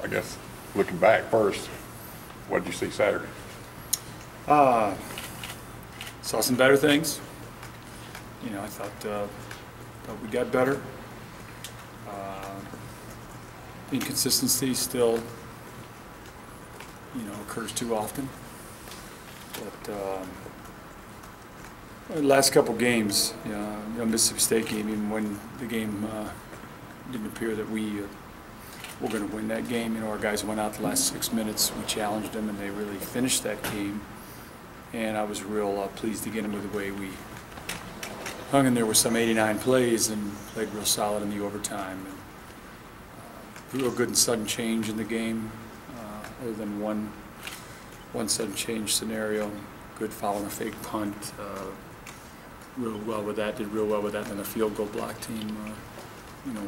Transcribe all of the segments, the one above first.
I guess, looking back first, what did you see Saturday? Saw some better things. You know, I thought we got better. Inconsistency still, you know, occurs too often. But the last couple games, you know, Mississippi State game, even when the game didn't appear that we were going to win that game, you know, our guys went out the last 6 minutes. We challenged them, and they really finished that game. And I was real pleased again with the way we hung in there with some 89 plays and played real solid in the overtime. And, real good and sudden change in the game, other than one sudden change scenario. Good foul and a fake punt. Real well with that. Did real well with that. And the field goal block team, you know,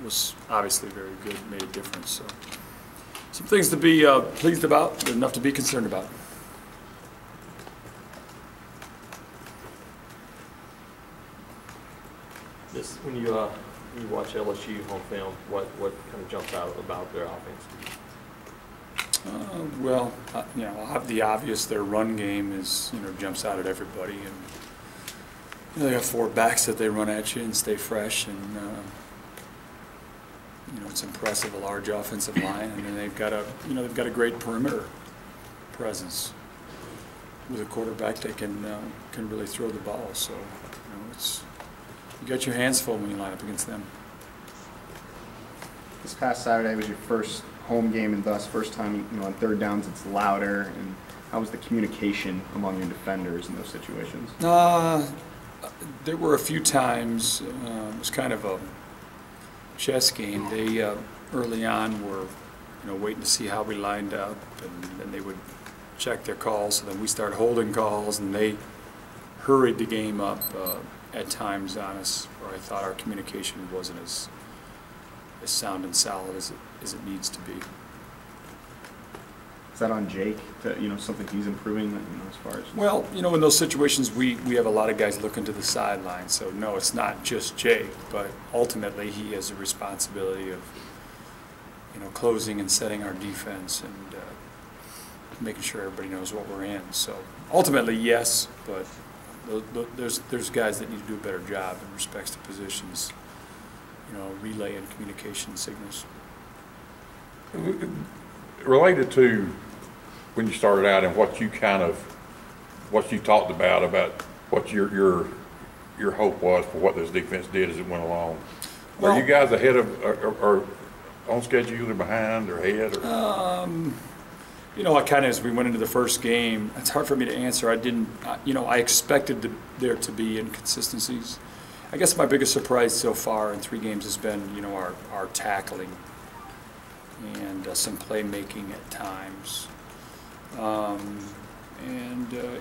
was obviously very good. Made a difference. So some things to be pleased about, but enough to be concerned about. This, when you watch LSU on film, what kind of jumps out about their offense? Well, you know, the obvious, their run game is, you know, jumps out at everybody, and you know, they have 4 backs that they run at you and stay fresh, and you know, it's impressive, a large offensive line, and then they've got a great perimeter presence with a quarterback that can really throw the ball. So, you know, you got your hands full when you line up against them. This past Saturday was your first home game, and thus first time, you know, on third downs it's louder. And how was the communication among your defenders in those situations? There were a few times. It was kind of a chess game. They early on were, you know, waiting to see how we lined up, and then they would check their calls. So then we started holding calls, and they hurried the game up at times on us, where I thought our communication wasn't as sound and solid as it needs to be. Is that on Jake? You know, something he's improving, you know, as far as? Well, you know, in those situations, we have a lot of guys looking to the sideline. So no, it's not just Jake, but ultimately he has a responsibility of, you know, closing and setting our defense and making sure everybody knows what we're in. So ultimately, yes, but there's guys that need to do a better job in respects to positions, you know, relay and communication signals. Related to when you started out and what you talked about what your hope was for what this defense did as it went along. Well, are you guys ahead of or on schedule, or behind, or ahead? Or? You know, as we went into the first game, it's hard for me to answer. I expected there to be inconsistencies. I guess my biggest surprise so far in 3 games has been, you know, our tackling and some playmaking at times.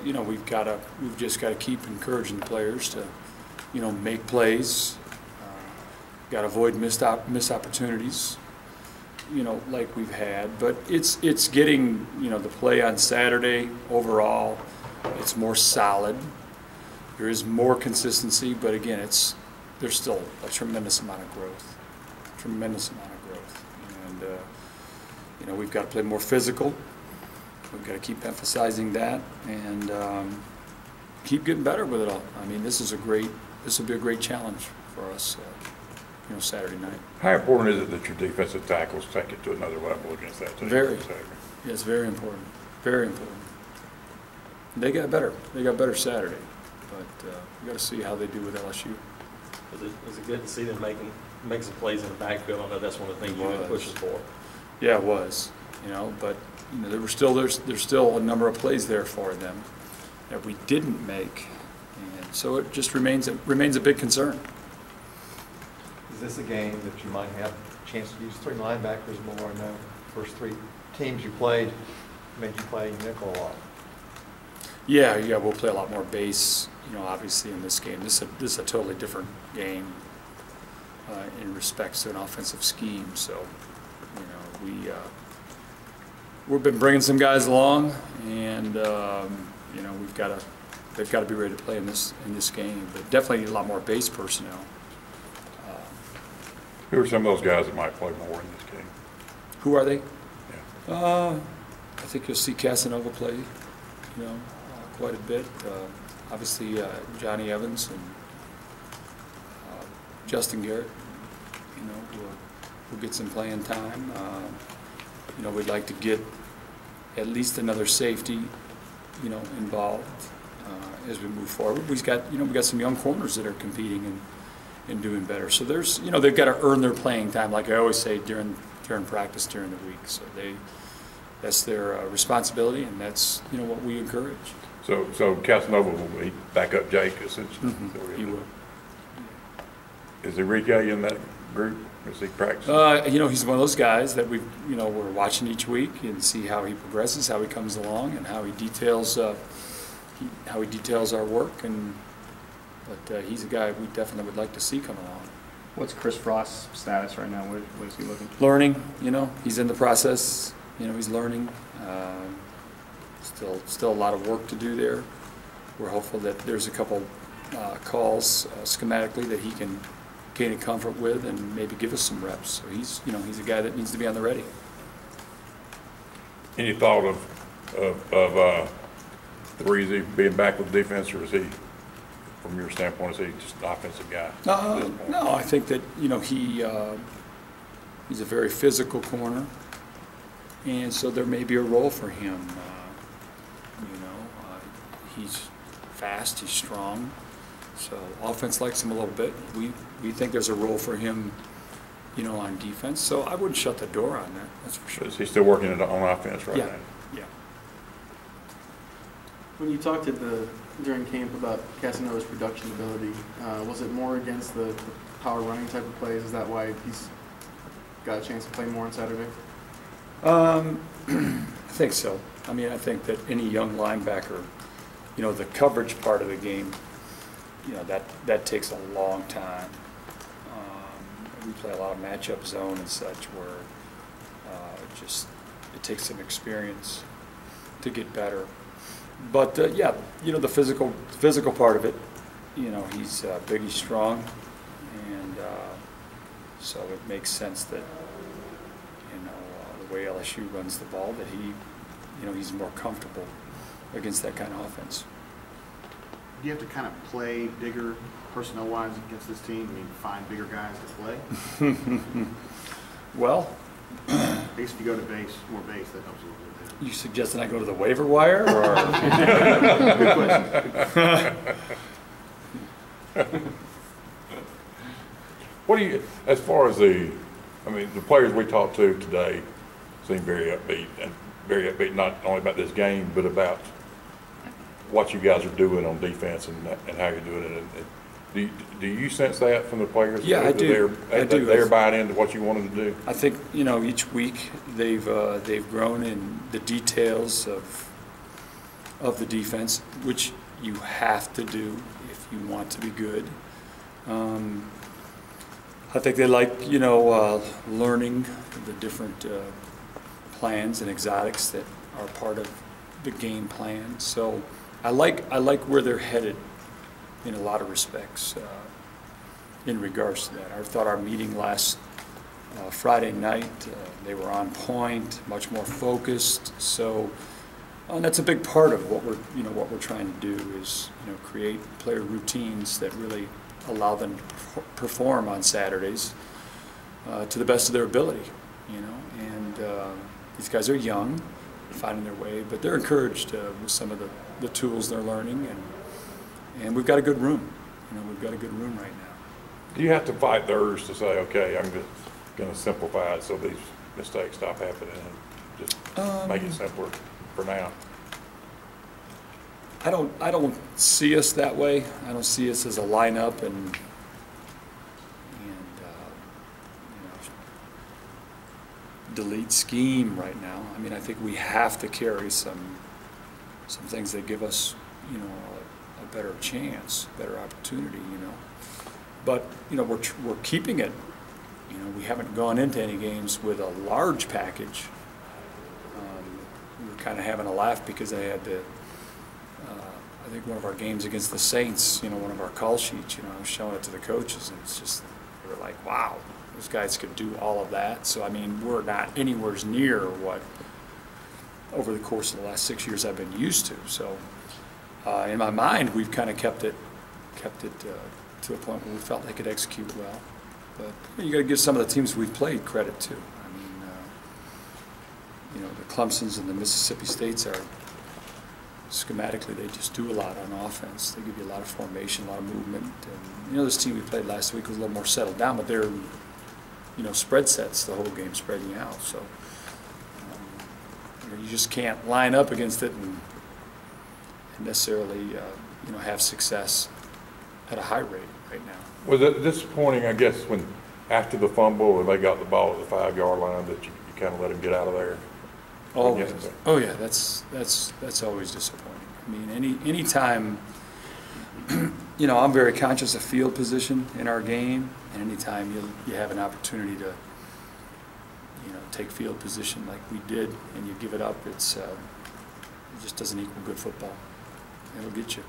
You know, we've just got to keep encouraging the players to, you know, make plays. Got to avoid missed opportunities, you know, like we've had. But it's getting, you know, the play on Saturday overall, it's more solid. There is more consistency, but again, there's still a tremendous amount of growth. And you know, we've got to play more physical. We've got to keep emphasizing that and keep getting better with it all. I mean, this will be a great challenge for us, you know, Saturday night. How important is it that your defensive tackles take it to another level against that team? Very. Yes, very important. Very important. They got better. They got better Saturday, but we got to see how they do with LSU. Was it good to see them make some plays in the backfield? I know that's one of the things you've been pushing for. Yeah, it was. You know, but you know, there's still a number of plays there for them that we didn't make, and so it just remains a big concern. Is this a game that you might have a chance to use 3 linebackers more? I know first 3 teams you played made you play nickel a lot. Yeah, we'll play a lot more base. You know, obviously in this game, this is a totally different game in respects to an offensive scheme. So, you know, we've been bringing some guys along, and you know, they've got to be ready to play in this game. But definitely need a lot more base personnel. Who are some of those guys that might play more in this game? Who are they? Yeah. I think you'll see Casanova play, quite a bit. Obviously, Johnny Evans and Justin Garrett, will get some playing time. We'd like to get at least another safety, involved as we move forward. We've got some young corners that are competing and doing better. So there's, they've got to earn their playing time, like I always say during practice during the week. So that's their responsibility, and that's what we encourage. So Casanova will be back up Jake essentially. Mm-hmm. He will. Is Enrique in that group? Is he practicing? He's one of those guys that we're watching each week and see how he progresses, how he comes along, and how he details our work. But he's a guy we definitely would like to see come along. What's Chris Frost's status right now? What is he looking? Learning. He's in the process. He's learning. Still a lot of work to do there. We're hopeful that there's a couple calls schematically that he can gain a comfort with and maybe give us some reps. So he's a guy that needs to be on the ready. Any thought of Breezy being back with defense, or is he, from your standpoint, is he just an offensive guy? No, I think that he's a very physical corner, and so there may be a role for him. He's fast, he's strong. So offense likes him a little bit. We think there's a role for him, on defense. So I wouldn't shut the door on that. That's for sure. Is he still working on offense right now? Yeah. When you talked during camp about Casanova's production ability, was it more against the power running type of plays? Is that why he's got a chance to play more on Saturday? I think so. I think that any young linebacker, the coverage part of the game, that takes a long time. We play a lot of matchup zone and such where it takes some experience to get better. But the physical part of it, he's big, he's strong, and so it makes sense that the way LSU runs the ball, that he's more comfortable against that kind of offense. Do you have to kind of play bigger personnel-wise against this team? Find bigger guys to play? Well, I guess if you go to more base, that helps a little bit. You suggesting I go to the waiver wire, or? Good question. What do you, as far as the players we talked to today seem very upbeat, not only about this game, but about what you guys are doing on defense and how you're doing it. Do you sense that from the players? Yeah, I do. They're buying into what you want them to do? I think, each week they've grown in the details of the defense, which you have to do if you want to be good. I think they like, learning the different plans and exotics that are part of the game plan. So I like where they're headed in a lot of respects in regards to that. I thought our meeting last Friday night, they were on point, much more focused. So that's a big part of what we're trying to do is create player routines that really allow them to perform on Saturdays to the best of their ability. And these guys are young, finding their way, but they're encouraged with some of the tools they're learning, and we've got a good room. We've got a good room right now. Do you have to fight the urge to say, okay, I'm just going to simplify it so these mistakes stop happening and just make it simpler for now? I don't see us that way. I don't see us as a lineup and delete scheme right now. I think we have to carry some things that give us, a better chance, better opportunity, But, we're keeping it. We haven't gone into any games with a large package. We were kind of having a laugh because I had I think one of our games against the Saints, one of our call sheets, I was showing it to the coaches, and it's just, they were like, like, wow, those guys could do all of that. So, I mean, we're not anywhere near what, over the course of the last 6 years, I've been used to. So, in my mind, we've kind of kept it to a point where we felt they could execute well. But you got to give some of the teams we've played credit too. I mean, you know, the Clemsons and the Mississippi States are, schematically, they just do a lot on offense. They give you a lot of formation, a lot of movement. And, you know, this team we played last week was a little more settled down, but they're, you know, spread sets the whole game, spreading out. So you know, you just can't line up against it and necessarily, you know, have success at a high rate right now. Was it disappointing, I guess, when after the fumble and they got the ball at the 5-yard line that you kind of let him get out of there? Always. Oh yeah, that's always disappointing. I mean, any time, you know, I'm very conscious of field position in our game, and anytime you have an opportunity to, you know, take field position like we did, and you give it up, it just doesn't equal good football. It'll get you.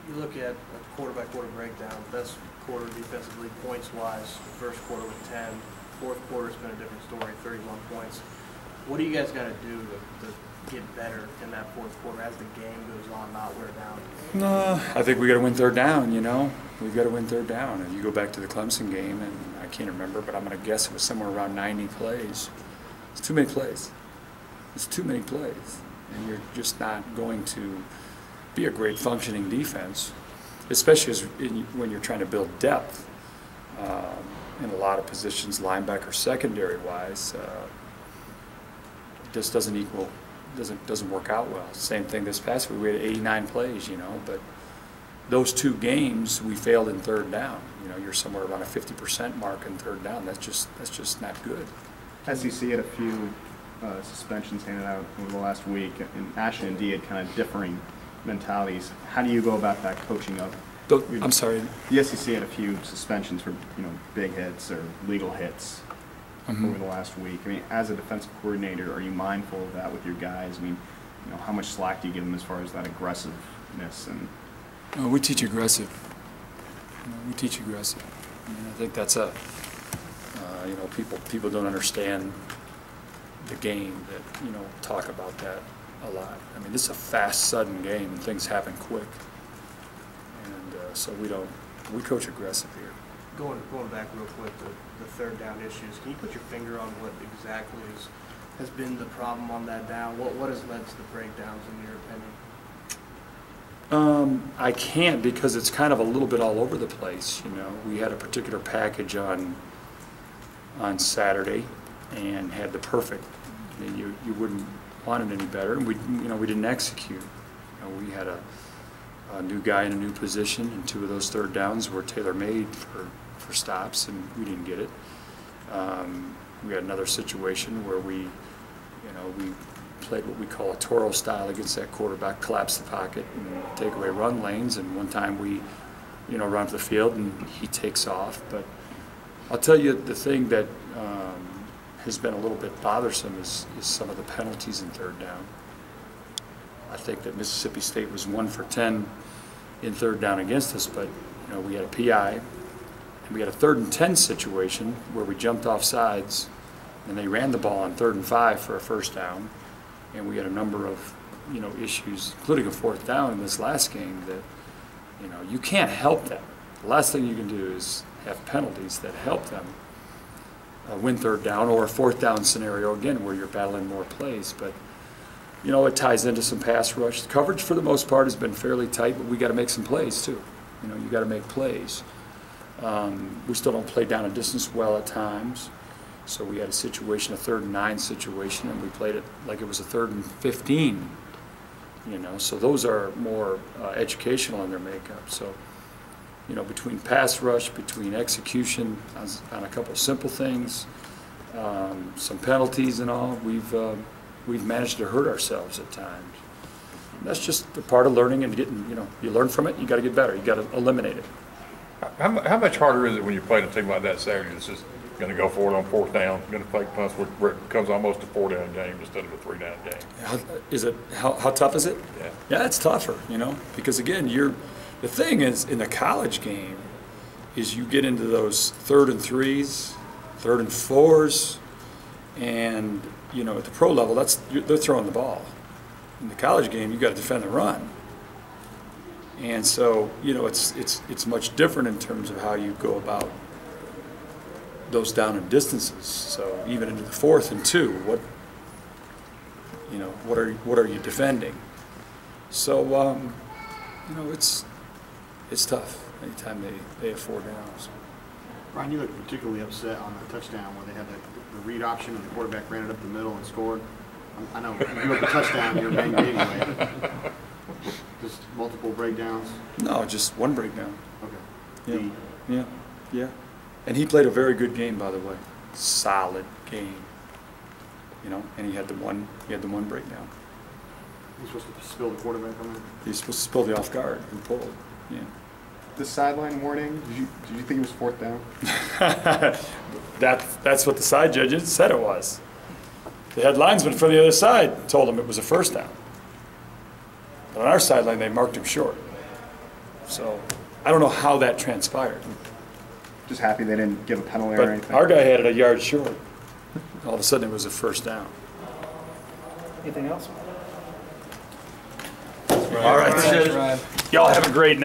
You look at a quarter-by-quarter breakdown, best quarter defensively, points-wise, first quarter with 10, fourth quarter's been a different story, 31 points. What do you guys got to do to get better in that fourth quarter as the game goes on, not wear down? No, I think we got to win third down, you know. We've got to win third down. And you go back to the Clemson game, and I can't remember, but I'm going to guess it was somewhere around 90 plays. It's too many plays. It's too many plays. And you're just not going to be a great functioning defense, especially when you're trying to build depth in a lot of positions, linebacker, secondary-wise. Just doesn't equal, doesn't work out well. Same thing this past week. We had 89 plays, you know, but those two games we failed in third down. You know, you're somewhere around a 50% mark in third down. That's just not good. SEC had a few suspensions handed out over the last week, and Ashton and D had kind of differing mentalities. How do you go about that coaching up? I'm sorry. The SEC had a few suspensions for, you know, big hits or legal hits over the last week. I mean, as a defensive coordinator, are you mindful of that with your guys? I mean, you know, how much slack do you give them as far as that aggressiveness? And No, we teach aggressive. We teach aggressive. I mean, I think that's you know, people don't understand the game that, you know, talk about that a lot. I mean, this is a fast, sudden game, and things happen quick. And so we coach aggressive here. Going back real quick, the third down issues, can you put your finger on what exactly has been the problem on that down? What has led to the breakdowns, in your opinion? I can't, because it's kind of a little bit all over the place. You know, we had a particular package on Saturday and had the perfect. I mean, you wouldn't want it any better, and we didn't execute. You know, we had a new guy in a new position, and two of those third downs were tailor-made for stops, and we didn't get it. We had another situation where we played what we call a Toro style against that quarterback, collapse the pocket and take away run lanes, and one time we, you know, run to the field and he takes off. But I'll tell you, the thing that has been a little bit bothersome is some of the penalties in third down. I think that Mississippi State was 1 for 10 in third down against us, but you know, we had a PI, and we had a 3rd and 10 situation where we jumped off sides, and they ran the ball on 3rd and 5 for a first down, and we had a number of, you know, issues, including a 4th down in this last game that, you know, you can't help them. The last thing you can do is have penalties that help them win third down, or a 4th down scenario again where you're battling more plays. But you know, it ties into some pass rush. The coverage for the most part has been fairly tight, but we got to make some plays too. You know, you got to make plays. We still don't play down a distance well at times. So we had a situation, a 3rd and 9 situation, and we played it like it was a 3rd and 15. You know, so those are more educational in their makeup. So, you know, between pass rush, between execution on a couple of simple things, some penalties and all, we've managed to hurt ourselves at times. And that's just a part of learning and getting, you know, you learn from it, you got to get better, you got to eliminate it. How much harder is it when you're playing a team like that Saturday that's just going to go for it on 4th down, going to play punts where it becomes almost a 4-down game instead of a 3-down game? How tough is it? Yeah, it's tougher, you know, because again, the thing is, in the college game, is you get into those 3rd and 3s, 3rd and 4s, and, you know, at the pro level, they're throwing the ball. In the college game, you got to defend the run. And so, you know, it's much different in terms of how you go about those down and distances. So even into the 4th and 2, what are you defending? So, you know, it's tough anytime they have 4 downs. Brian, you looked particularly upset on the touchdown where they had the read option and the quarterback ran it up the middle and scored. I know, you gave up the touchdown, you were banged anyway. Just multiple breakdowns? No, just one breakdown. Okay. Yeah. And he played a very good game, by the way. Solid game. You know, and he had the one breakdown. He's supposed to spill the quarterback on that? He's supposed to spill the off guard and pulled. Yeah. The sideline warning, did you think it was 4th down? That's what the side judges said it was. The head linesman from the other side told him it was a 1st down. But on our sideline, they marked him short. So I don't know how that transpired. Just happy they didn't give a penalty or But anything? our guy had it a yard short. All of a sudden, it was a 1st down. Anything else? All right. Y'all have a great night.